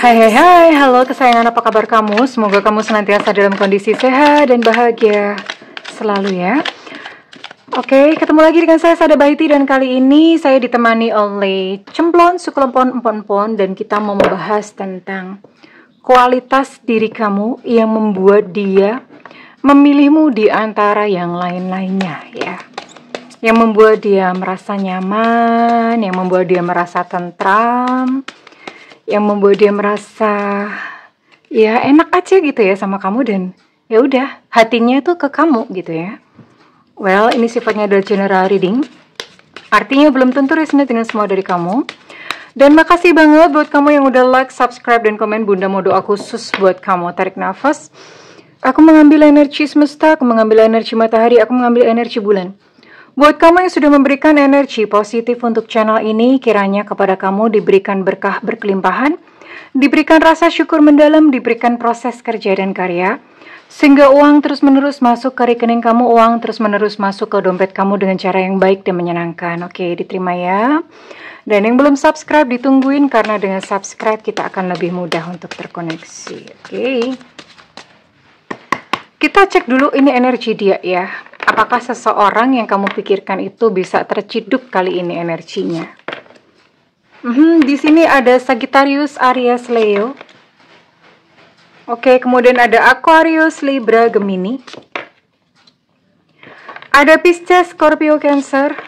Hai hai hai, halo kesayangan, apa kabar kamu? Semoga kamu senantiasa dalam kondisi sehat dan bahagia selalu ya. Oke, ketemu lagi dengan saya Sada Baiti, dan kali ini saya ditemani oleh Cemplon, Sukelempon, Empon-Empon, dan kita mau membahas tentang kualitas diri kamu yang membuat dia memilihmu di antara yang lain-lainnya ya. Yang membuat dia merasa nyaman, yang membuat dia merasa tentram, yang membuat dia merasa ya enak aja gitu ya sama kamu, dan ya udah hatinya tuh ke kamu gitu ya. Well, ini sifatnya adalah general reading, artinya belum tentu resonate dengan semua dari kamu. Dan makasih banget buat kamu yang udah like, subscribe, dan komen. Bunda mau doa khusus buat kamu. Tarik nafas. Aku mengambil energi semesta, aku mengambil energi matahari, aku mengambil energi bulan. Buat kamu yang sudah memberikan energi positif untuk channel ini, kiranya kepada kamu diberikan berkah berkelimpahan, diberikan rasa syukur mendalam, diberikan proses kerja dan karya, sehingga uang terus-menerus masuk ke rekening kamu, uang terus-menerus masuk ke dompet kamu dengan cara yang baik dan menyenangkan. Oke, diterima ya. Dan yang belum subscribe ditungguin, karena dengan subscribe kita akan lebih mudah untuk terkoneksi. Oke. Kita cek dulu ini energi dia ya. Apakah seseorang yang kamu pikirkan itu bisa terciduk kali ini energinya? Di sini ada Sagittarius, Aries, Leo. Oke, kemudian ada Aquarius, Libra, Gemini. Ada Pisces, Scorpio, Cancer.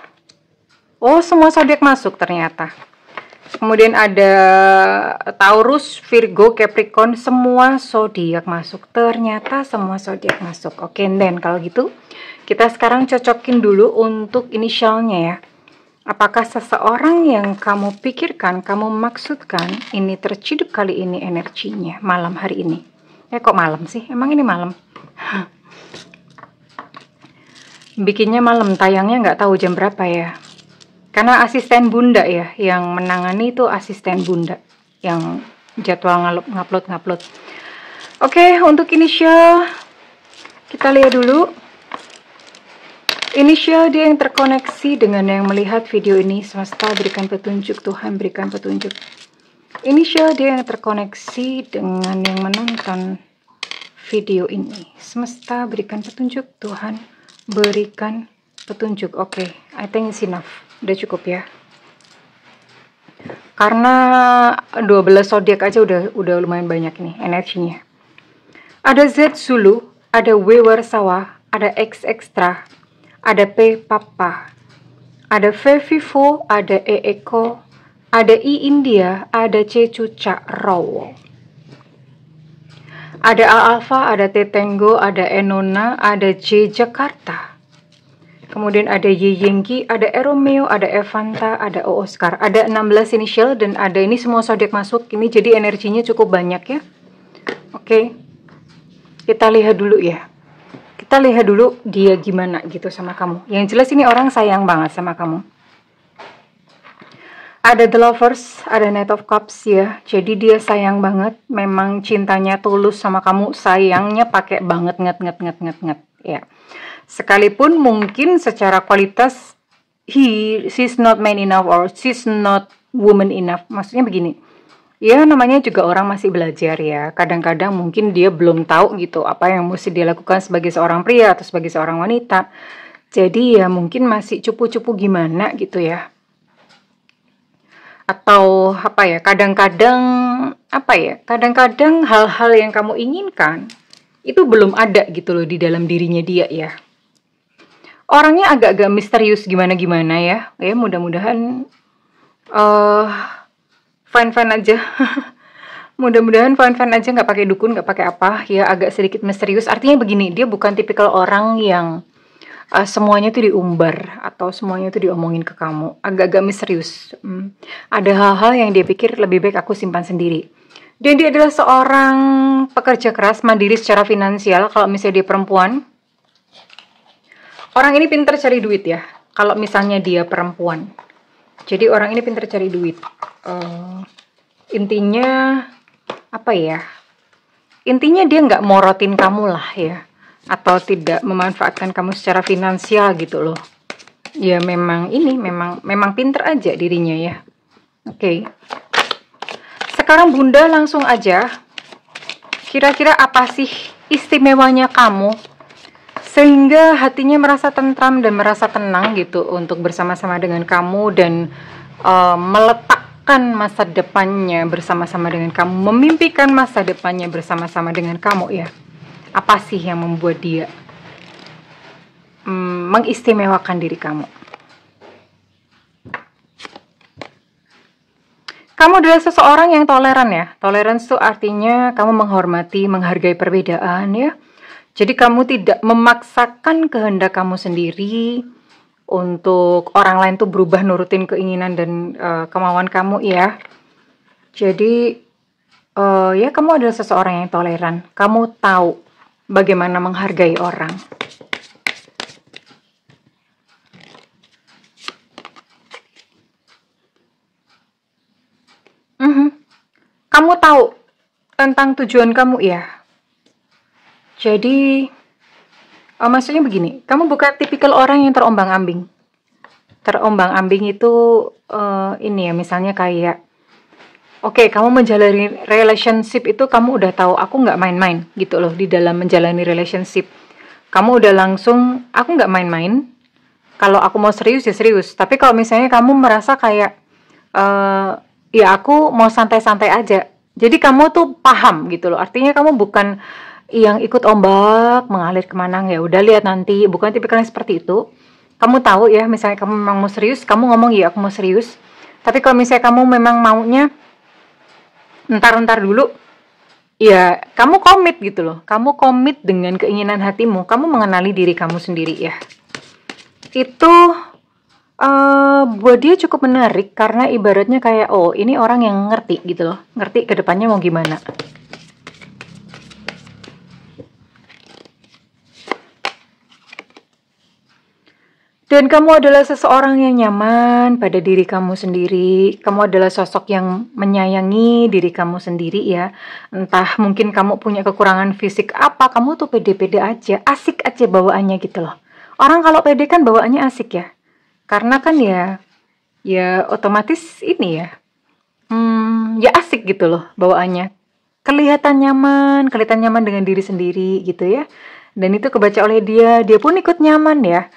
Oh, semua zodiak masuk ternyata. Kemudian ada Taurus, Virgo, Capricorn, semua zodiak masuk. Ternyata semua zodiak masuk. Oke, dan kalau gitu kita sekarang cocokin dulu untuk inisialnya ya. Apakah seseorang yang kamu pikirkan, kamu maksudkan ini terciduk kali ini energinya malam hari ini? Kok malam sih? Emang ini malam? Bikinnya malam, tayangnya nggak tahu jam berapa ya. Karena asisten bunda ya, yang menangani itu asisten bunda, yang jadwal ngupload. Oke, untuk inisial kita lihat dulu. Inisial dia yang terkoneksi dengan yang melihat video ini, semesta berikan petunjuk, Tuhan berikan petunjuk. Inisial dia yang terkoneksi dengan yang menonton video ini, semesta berikan petunjuk, Tuhan berikan petunjuk. Oke, I think it's enough. Udah cukup ya. Karena 12 zodiak aja udah lumayan banyak nih energinya. Ada Z Zulu, ada W Warsawa, ada X Extra, ada P Papa, ada V Vivo, ada E Eko, ada I India, ada C Cucak Rowo. Ada A Alpha, ada T Tango, ada Enona, ada J Jakarta. Kemudian ada Y Yengki, ada E Romeo, ada Evanta, ada O Oscar. Ada 16 inisial dan ada ini semua zodiak masuk. Ini jadi energinya cukup banyak ya. Oke. Kita lihat dulu ya. Kita lihat dulu dia gimana gitu sama kamu. Yang jelas ini orang sayang banget sama kamu. Ada The Lovers, ada Knight of Cups ya. Jadi dia sayang banget. Memang cintanya tulus sama kamu. Sayangnya pakai banget nget ya. Sekalipun mungkin secara kualitas she's not man enough or she's not woman enough. Maksudnya begini, ya namanya juga orang masih belajar ya. Kadang-kadang mungkin dia belum tahu gitu apa yang mesti dia lakukan sebagai seorang pria atau sebagai seorang wanita. Jadi ya mungkin masih cupu-cupu gimana gitu ya. Atau apa ya, kadang-kadang hal-hal yang kamu inginkan itu belum ada gitu loh di dalam dirinya dia ya. Orangnya agak-agak misterius gimana-gimana ya. Ya mudah-mudahan fine-fine aja. Mudah-mudahan fine-fine aja, nggak pakai dukun, nggak pakai apa. Ya agak sedikit misterius. Artinya begini, dia bukan tipikal orang yang semuanya tuh diumbar atau semuanya tuh diomongin ke kamu. Agak-agak misterius. Ada hal-hal yang dia pikir lebih baik aku simpan sendiri. Dan dia adalah seorang pekerja keras, mandiri secara finansial. Kalau misalnya dia perempuan, orang ini pintar cari duit ya. Kalau misalnya dia perempuan, jadi orang ini pintar cari duit. Intinya apa ya? Intinya dia nggak morotin kamu lah ya, atau tidak memanfaatkan kamu secara finansial gitu loh. Ya memang ini memang pintar aja dirinya ya. Oke. sekarang Bunda langsung aja, kira-kira apa sih istimewanya kamu sehingga hatinya merasa tentram dan merasa tenang gitu untuk bersama-sama dengan kamu dan meletakkan masa depannya bersama-sama dengan kamu, memimpikan masa depannya bersama-sama dengan kamu ya. Apa sih yang membuat dia mengistimewakan diri kamu? Kamu adalah seseorang yang toleran ya. Toleransi itu artinya kamu menghormati, menghargai perbedaan ya. Jadi kamu tidak memaksakan kehendak kamu sendiri untuk orang lain tuh berubah nurutin keinginan dan kemauan kamu ya. Jadi ya kamu adalah seseorang yang toleran. Kamu tahu bagaimana menghargai orang. Kamu tahu tentang tujuan kamu ya. Jadi maksudnya begini, kamu bukan tipikal orang yang terombang-ambing. Terombang-ambing itu ini ya, misalnya kayak oke, kamu menjalani relationship itu kamu udah tahu aku nggak main-main gitu loh di dalam menjalani relationship. Kamu udah langsung, aku nggak main-main. Kalau aku mau serius ya serius. Tapi kalau misalnya kamu merasa kayak ya aku mau santai-santai aja. Jadi kamu tuh paham gitu loh. Artinya kamu bukan yang ikut ombak mengalir kemana, ya udah lihat nanti. Bukan tipikalnya seperti itu. Kamu tahu ya, misalnya kamu memang mau serius, kamu ngomong ya aku mau serius. Tapi kalau misalnya kamu memang maunya ntar dulu, ya kamu komit gitu loh. Kamu komit dengan keinginan hatimu. Kamu mengenali diri kamu sendiri ya. Itu buat dia cukup menarik karena ibaratnya kayak oh ini orang yang ngerti gitu loh, ngerti ke depannya mau gimana. Dan kamu adalah seseorang yang nyaman pada diri kamu sendiri. Kamu adalah sosok yang menyayangi diri kamu sendiri ya. Entah mungkin kamu punya kekurangan fisik apa, kamu tuh pede-pede aja, asik aja bawaannya gitu loh. Orang kalau pede kan bawaannya asik ya. Karena kan ya otomatis ini ya, ya asik gitu loh bawaannya. Kelihatan nyaman dengan diri sendiri gitu ya. Dan itu kebaca oleh dia pun ikut nyaman ya.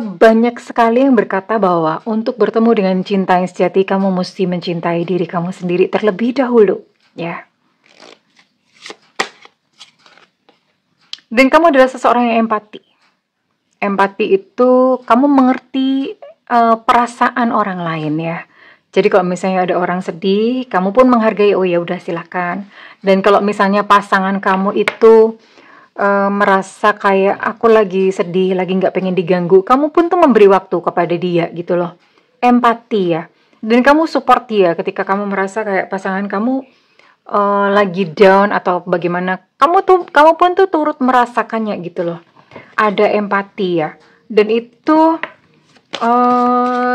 Banyak sekali yang berkata bahwa untuk bertemu dengan cinta yang sejati, kamu mesti mencintai diri kamu sendiri terlebih dahulu ya. Dan kamu adalah seseorang yang empati. Empati itu kamu mengerti perasaan orang lain ya. Jadi kalau misalnya ada orang sedih, kamu pun menghargai, oh ya udah silakan. Dan kalau misalnya pasangan kamu itu merasa kayak aku lagi sedih, lagi nggak pengen diganggu, kamu pun tuh memberi waktu kepada dia gitu loh. Empati ya. Dan kamu support dia ketika kamu merasa kayak pasangan kamu lagi down atau bagaimana. Kamu pun tuh turut merasakannya gitu loh. Ada empati ya. Dan itu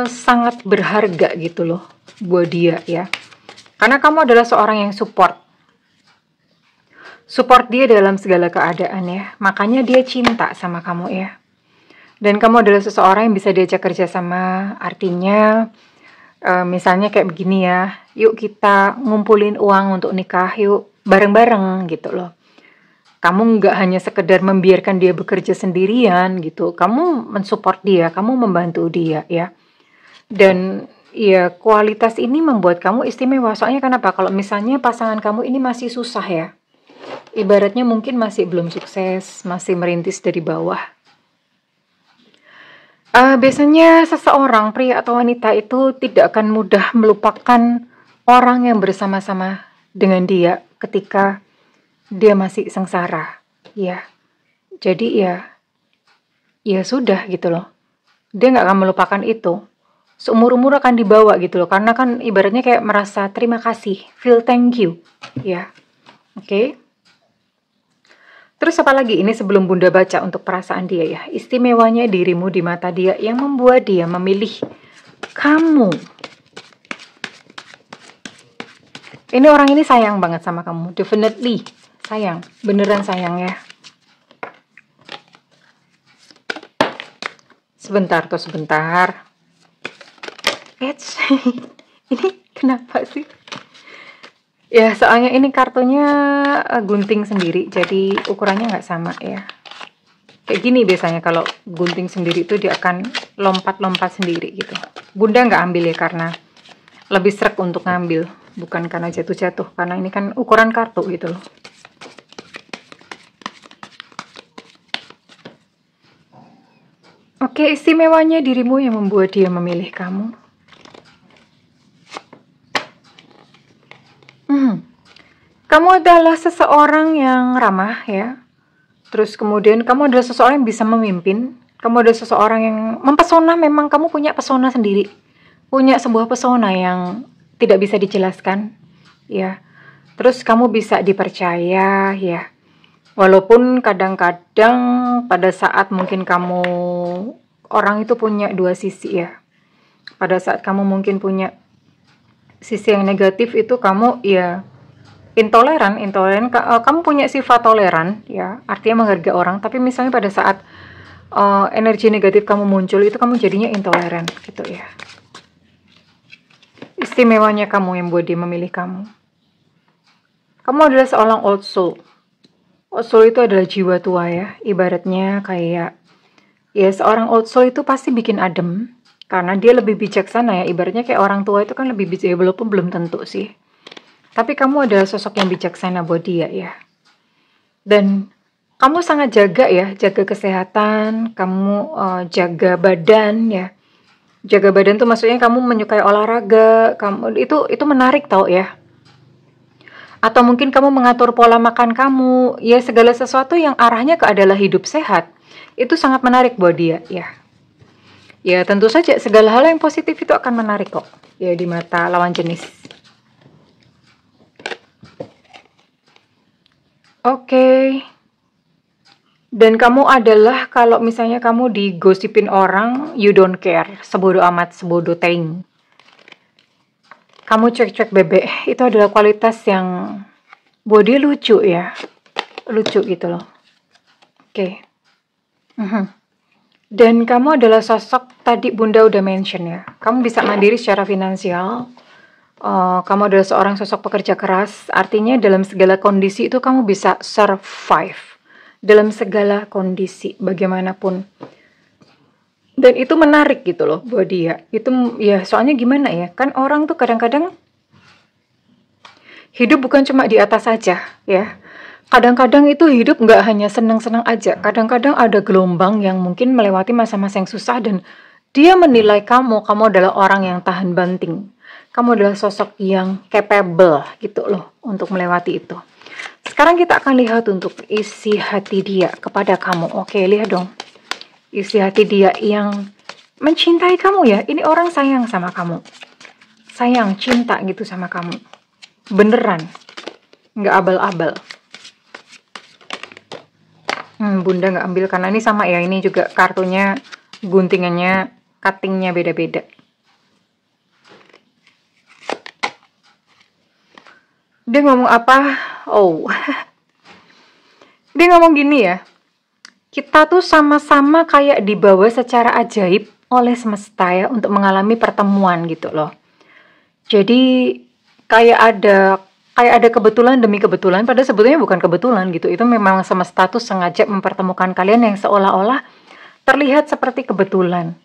sangat berharga gitu loh buat dia ya. Karena kamu adalah seorang yang support dia dalam segala keadaan ya. Makanya dia cinta sama kamu ya. Dan kamu adalah seseorang yang bisa diajak kerja sama. Artinya misalnya kayak begini ya, yuk kita ngumpulin uang untuk nikah, yuk bareng-bareng gitu loh. Kamu nggak hanya sekedar membiarkan dia bekerja sendirian gitu. Kamu mensupport dia, kamu membantu dia ya. Dan ya kualitas ini membuat kamu istimewa. Soalnya kenapa? Kalau misalnya pasangan kamu ini masih susah ya. Ibaratnya mungkin masih belum sukses, masih merintis dari bawah. Biasanya seseorang, pria atau wanita itu tidak akan mudah melupakan orang yang bersama-sama dengan dia ketika dia masih sengsara. Ya, jadi ya sudah gitu loh. Dia nggak akan melupakan itu. Seumur-umur akan dibawa gitu loh. Karena kan ibaratnya kayak merasa terima kasih, feel thank you. Ya, oke. Terus apa lagi ini sebelum Bunda baca untuk perasaan dia ya. Istimewanya dirimu di mata dia yang membuat dia memilih kamu. Ini orang ini sayang banget sama kamu. Definitely sayang. Beneran sayang ya. Sebentar. Ini kenapa sih? Ya, soalnya ini kartunya gunting sendiri, jadi ukurannya nggak sama ya. Kayak gini biasanya kalau gunting sendiri itu dia akan lompat-lompat sendiri gitu. Bunda nggak ambil ya karena lebih srek untuk ngambil, bukan karena jatuh-jatuh, karena ini kan ukuran kartu gitu loh. Oke, istimewanya dirimu yang membuat dia memilih kamu. Kamu adalah seseorang yang ramah ya. Terus kemudian kamu adalah seseorang yang bisa memimpin. Kamu adalah seseorang yang mempesona, memang kamu punya pesona sendiri. Punya sebuah pesona yang tidak bisa dijelaskan ya. Terus kamu bisa dipercaya ya. Walaupun kadang-kadang pada saat mungkin kamu, orang itu punya dua sisi ya. Pada saat kamu mungkin punya sisi yang negatif itu kamu ya intoleran, kamu punya sifat toleran ya, artinya menghargai orang, tapi misalnya pada saat energi negatif kamu muncul itu kamu jadinya intoleran gitu ya. Istimewanya kamu yang buat dia memilih kamu. Kamu adalah seorang old soul. Old soul itu adalah jiwa tua ya, ibaratnya kayak ya seorang old soul itu pasti bikin adem karena dia lebih bijaksana ya, ibaratnya kayak orang tua itu kan lebih bijaksana, walaupun belum tentu sih. Tapi kamu adalah sosok yang bijaksana buat dia ya. Dan kamu sangat jaga ya, jaga kesehatan, kamu jaga badan ya. Jaga badan tuh maksudnya kamu menyukai olahraga, kamu itu menarik tau ya. Atau mungkin kamu mengatur pola makan kamu, ya segala sesuatu yang arahnya ke adalah hidup sehat. Itu sangat menarik buat dia ya. Ya tentu saja segala hal yang positif itu akan menarik kok ya di mata lawan jenis. Oke. Dan kamu adalah kalau misalnya kamu digosipin orang, you don't care, sebodoh amat, sebodoh teing. Kamu cuek-cuek bebek, itu adalah kualitas yang buat dia lucu ya. Lucu gitu loh. Oke. Dan kamu adalah sosok, tadi Bunda udah mention ya, kamu bisa mandiri secara finansial. Kamu adalah seorang sosok pekerja keras, artinya dalam segala kondisi itu kamu bisa survive dalam segala kondisi bagaimanapun. Dan itu menarik gitu loh buat dia. Itu ya soalnya gimana ya, kan orang tuh kadang-kadang hidup bukan cuma di atas saja ya. Kadang-kadang itu hidup nggak hanya senang-senang aja. Kadang-kadang ada gelombang yang mungkin melewati masa-masa yang susah dan dia menilai kamu adalah orang yang tahan banting. Kamu adalah sosok yang capable gitu loh untuk melewati itu. Sekarang kita akan lihat untuk isi hati dia kepada kamu. Oke, lihat dong. Isi hati dia yang mencintai kamu ya. Ini orang sayang sama kamu. Sayang, cinta gitu sama kamu. Beneran. Nggak abal-abal. Bunda nggak ambil karena ini sama ya. Ini juga kartunya, guntingannya, cuttingnya beda-beda. Dia ngomong apa? Oh, dia ngomong gini ya. Kita tuh sama-sama kayak dibawa secara ajaib oleh semesta ya untuk mengalami pertemuan gitu loh. Jadi kayak ada kebetulan demi kebetulan, padahal sebetulnya bukan kebetulan gitu. Itu memang semesta tuh sengaja mempertemukan kalian yang seolah-olah terlihat seperti kebetulan.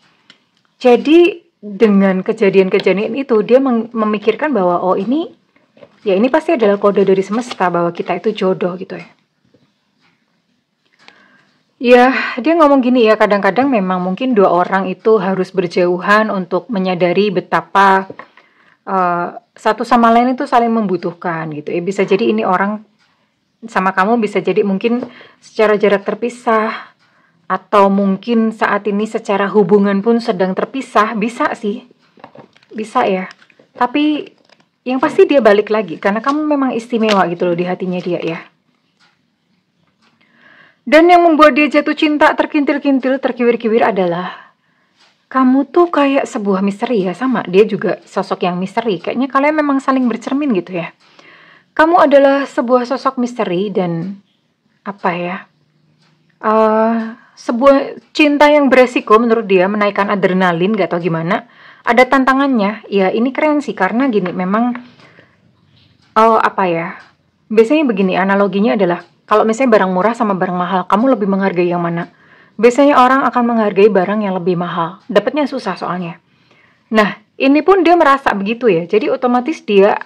Jadi dengan kejadian-kejadian itu dia memikirkan bahwa oh ini pasti adalah kode dari semesta bahwa kita itu jodoh gitu ya. Ya, dia ngomong gini ya, kadang-kadang memang mungkin dua orang itu harus berjauhan untuk menyadari betapa satu sama lain itu saling membutuhkan gitu ya. Bisa jadi ini orang sama kamu bisa jadi mungkin secara jarak terpisah, atau mungkin saat ini secara hubungan pun sedang terpisah, bisa sih. Bisa ya. Tapi yang pasti dia balik lagi karena kamu memang istimewa gitu loh di hatinya dia ya. Dan yang membuat dia jatuh cinta terkintil-kintil, terkiwir-kiwir adalah kamu tuh kayak sebuah misteri ya, sama. Dia juga sosok yang misteri. Kayaknya kalian memang saling bercermin gitu ya. Kamu adalah sebuah sosok misteri dan apa ya? Sebuah cinta yang beresiko menurut dia, menaikkan adrenalin, gak tau gimana. Ada tantangannya. Ya ini keren sih karena gini, memang Oh, apa ya? Biasanya begini, analoginya adalah kalau misalnya barang murah sama barang mahal, kamu lebih menghargai yang mana? Biasanya orang akan menghargai barang yang lebih mahal. Dapatnya susah soalnya. Nah, ini pun dia merasa begitu ya. Jadi otomatis dia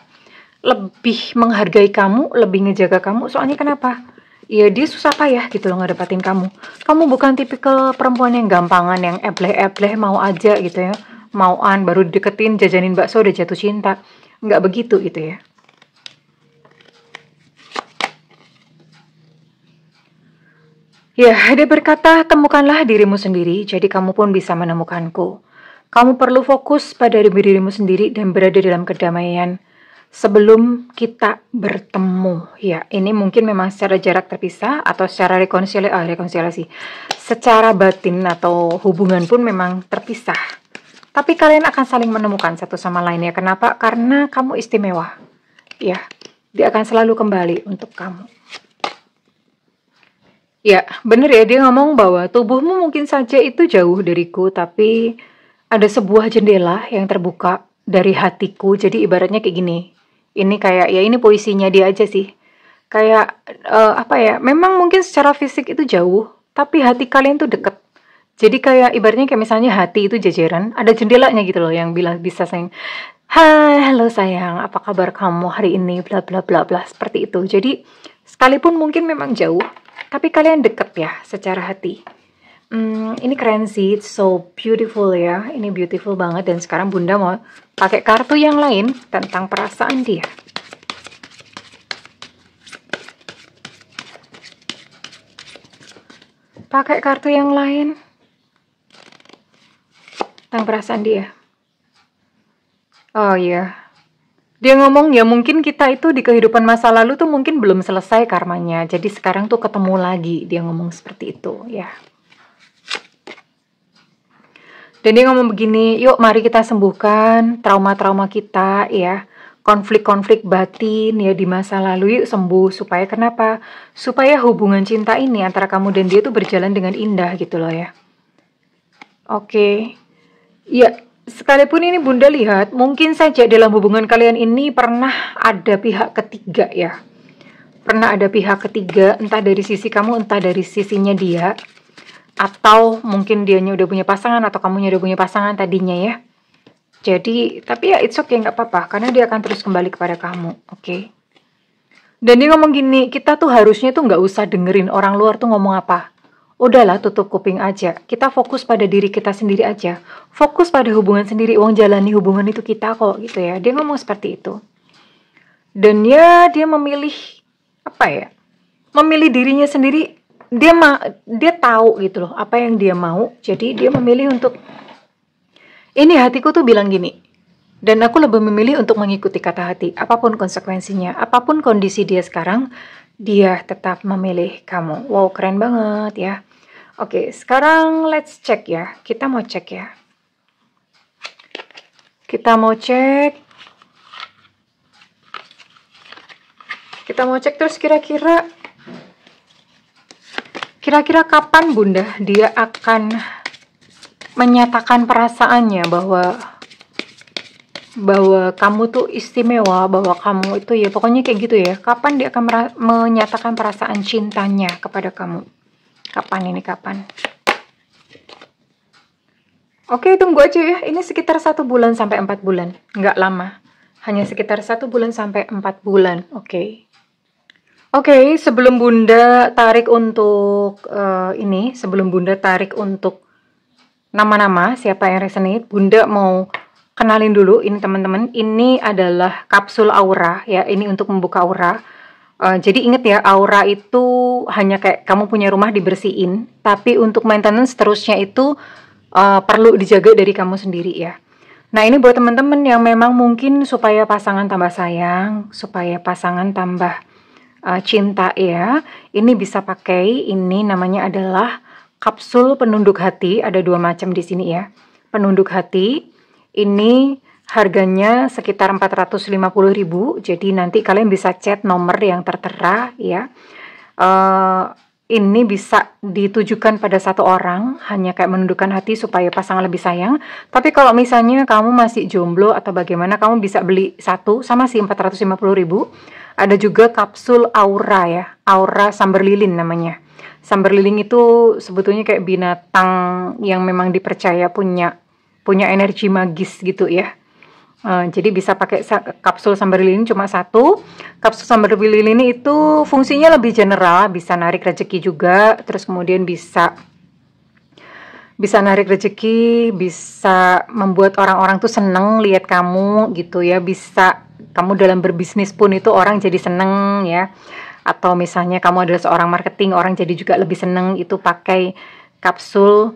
lebih menghargai kamu, lebih ngejaga kamu. Soalnya kenapa? Ya dia susah payah gitu loh ngedapatin kamu. Kamu bukan tipikal perempuan yang gampangan, yang ebleh-ebleh mau aja gitu ya. Mauan, baru deketin, jajanin bakso udah jatuh cinta. Nggak begitu gitu ya. Ya, dia berkata, temukanlah dirimu sendiri, jadi kamu pun bisa menemukanku. Kamu perlu fokus pada dirimu sendiri dan berada dalam kedamaian sebelum kita bertemu. Ya, ini mungkin memang secara jarak terpisah atau secara rekonsiliasi. Secara batin atau hubungan pun memang terpisah. Tapi kalian akan saling menemukan satu sama lainnya. Kenapa? Karena kamu istimewa. Ya, dia akan selalu kembali untuk kamu. Ya, bener ya, dia ngomong bahwa tubuhmu mungkin saja itu jauh dariku, tapi ada sebuah jendela yang terbuka dari hatiku. Jadi ibaratnya kayak gini. Ini kayak, ya ini puisinya dia aja sih. Kayak, apa ya, memang mungkin secara fisik itu jauh, tapi hati kalian tuh deket. Jadi kayak, ibaratnya kayak misalnya hati itu jajaran, ada jendelanya gitu loh, yang bilang bisa sayang, hai, halo sayang, apa kabar kamu hari ini, bla bla bla bla, seperti itu. Jadi, sekalipun mungkin memang jauh, tapi kalian deket ya secara hati. Ini keren sih, it's so beautiful ya. Ini beautiful banget dan sekarang Bunda mau pakai kartu yang lain tentang perasaan dia. Pakai kartu yang lain tentang perasaan dia. Oh iya. Dia ngomong ya mungkin kita itu di kehidupan masa lalu tuh mungkin belum selesai karmanya. Jadi sekarang tuh ketemu lagi. Dia ngomong seperti itu ya. Dan dia ngomong begini, yuk mari kita sembuhkan trauma-trauma kita ya. Konflik-konflik batin ya di masa lalu, yuk sembuh. Supaya kenapa? Supaya hubungan cinta ini antara kamu dan dia tuh berjalan dengan indah gitu loh ya. Oke. Ya, sekalipun ini Bunda lihat, mungkin saja dalam hubungan kalian ini pernah ada pihak ketiga ya. Pernah ada pihak ketiga, entah dari sisi kamu, entah dari sisinya dia. Atau mungkin dianya udah punya pasangan, atau kamunya udah punya pasangan tadinya ya. Jadi, tapi ya it's okay, nggak apa-apa. Karena dia akan terus kembali kepada kamu, oke? Dan dia ngomong gini, kita tuh harusnya tuh nggak usah dengerin orang luar tuh ngomong apa. Udahlah, tutup kuping aja. Kita fokus pada diri kita sendiri aja. Fokus pada hubungan sendiri. Uang jalani hubungan itu kita kok, gitu ya. Dia ngomong seperti itu. Dan ya, dia memilih, apa ya? Memilih dirinya sendiri. Dia tahu gitu loh, apa yang dia mau. Jadi, dia memilih untuk, ini hatiku tuh bilang gini. Dan aku lebih memilih untuk mengikuti kata hati. Apapun konsekuensinya, apapun kondisi dia sekarang, dia tetap memilih kamu. Wow, keren banget ya. Oke, sekarang let's check ya. Kita mau cek ya. Kita mau cek. Kita mau cek terus kira-kira kapan Bunda dia akan menyatakan perasaannya bahwa kamu tuh istimewa, bahwa kamu itu ya pokoknya kayak gitu ya. Kapan dia akan menyatakan perasaan cintanya kepada kamu? Kapan ini, kapan? Oke, tunggu aja ya. Ini sekitar 1 bulan sampai 4 bulan. Nggak lama. Hanya sekitar 1 bulan sampai 4 bulan. Oke. Oke, sebelum Bunda tarik untuk sebelum Bunda tarik untuk nama-nama siapa yang resonate, Bunda mau kenalin dulu ini teman-teman. Ini adalah kapsul aura ya. Ini untuk membuka aura. Jadi inget ya, aura itu hanya kayak kamu punya rumah dibersihin, tapi untuk maintenance terusnya itu perlu dijaga dari kamu sendiri ya. Nah ini buat teman-teman yang memang mungkin supaya pasangan tambah sayang, supaya pasangan tambah cinta ya, ini bisa pakai, ini namanya adalah kapsul penunduk hati, ada 2 macam di sini ya. Penunduk hati, ini harganya sekitar 450.000, jadi nanti kalian bisa chat nomor yang tertera ya. ini bisa ditujukan pada satu orang, hanya kayak menundukkan hati supaya pasangan lebih sayang. Tapi kalau misalnya kamu masih jomblo atau bagaimana, kamu bisa beli satu, sama sih 450.000. Ada juga kapsul aura ya, aura sambar lilin namanya. Sambar lilin itu sebetulnya kayak binatang yang memang dipercaya punya energi magis gitu ya. Jadi bisa pakai kapsul sambar lilin cuma satu. Kapsul sambar lilin itu fungsinya lebih general, bisa narik rezeki juga, terus kemudian bisa narik rezeki, bisa membuat orang-orang tuh seneng lihat kamu gitu ya, bisa kamu dalam berbisnis pun itu orang jadi seneng ya, atau misalnya kamu adalah seorang marketing, orang jadi juga lebih seneng itu pakai kapsul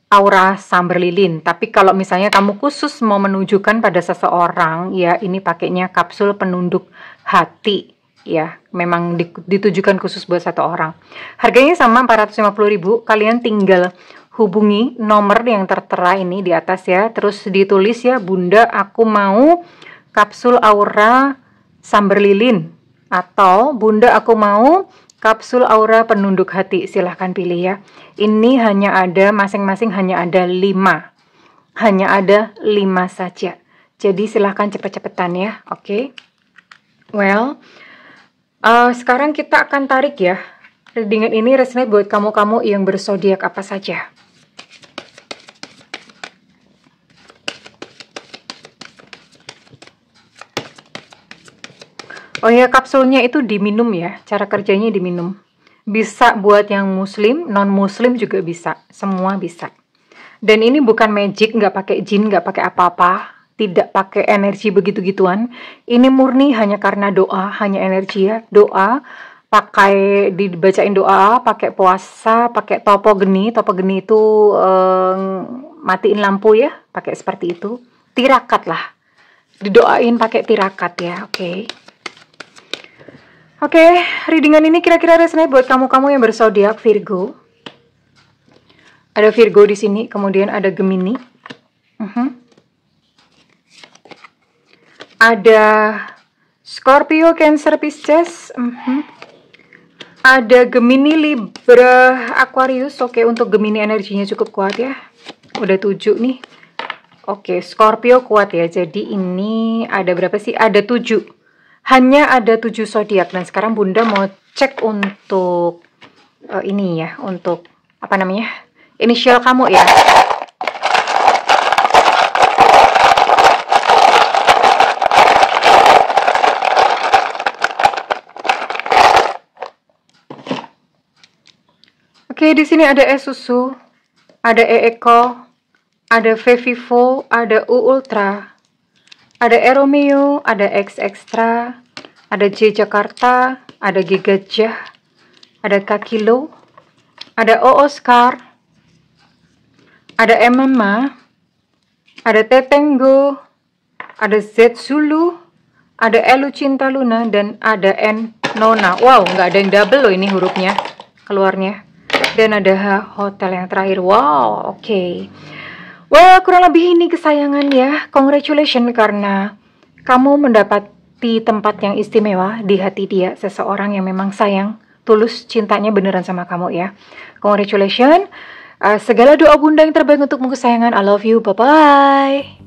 aura sambar lilin. Tapi kalau misalnya kamu khusus mau menunjukkan pada seseorang, ya ini pakainya kapsul penunduk hati ya. Memang ditujukan khusus buat satu orang. Harganya sama 450.000. Kalian tinggal hubungi nomor yang tertera ini di atas ya. Terus ditulis ya, Bunda aku mau kapsul aura sambar lilin, atau Bunda aku mau kapsul aura penunduk hati, silahkan pilih ya. Ini hanya ada, masing-masing hanya ada 5. Hanya ada 5 saja. Jadi silahkan cepet-cepetan ya, oke? Well, sekarang kita akan tarik ya. Readingan ini resonate buat kamu-kamu yang berzodiak apa saja. Oh ya, kapsulnya itu diminum ya, cara kerjanya diminum. Bisa buat yang muslim, non-muslim juga bisa, semua bisa. Dan ini bukan magic, nggak pakai jin, nggak pakai apa-apa, tidak pakai energi begitu-gituan. Ini murni hanya karena doa, hanya energi ya, doa, pakai dibacain doa, pakai puasa, pakai topo geni itu matiin lampu ya, pakai seperti itu. Tirakat lah, didoain pakai tirakat ya, oke. Oke, readingan ini kira-kira resonate buat kamu-kamu yang berzodiak Virgo. Ada Virgo di sini, kemudian ada Gemini. Ada Scorpio, Cancer, Pisces. Ada Gemini, Libra, Aquarius. Oke, untuk Gemini energinya cukup kuat ya. Udah 7 nih. Oke, Scorpio kuat ya. Jadi ini ada berapa sih? Ada 7. Hanya ada 7 zodiak. Dan sekarang Bunda mau cek untuk ini ya, untuk apa namanya, inisial kamu ya. Oke, di sini ada E Susu, ada E Eko, ada V Vivo, ada U Ultra, ada E Romeo, ada X Extra, ada J Jakarta, ada G Gajah, ada K Kilo, ada O Oscar, ada M Mama, ada T Tenggo, ada Z Zulu, ada Elu Cinta Luna, dan ada N Nona. Wow, nggak ada yang double loh ini hurufnya keluarnya. Dan ada H Hotel yang terakhir. Wow, oke. Well, kurang lebih ini kesayangan ya. Congratulations karena kamu mendapati tempat yang istimewa di hati dia. Seseorang yang memang sayang, tulus cintanya beneran sama kamu ya. Congratulations. Segala doa Bunda yang terbaik untukmu kesayangan. I love you. Bye-bye.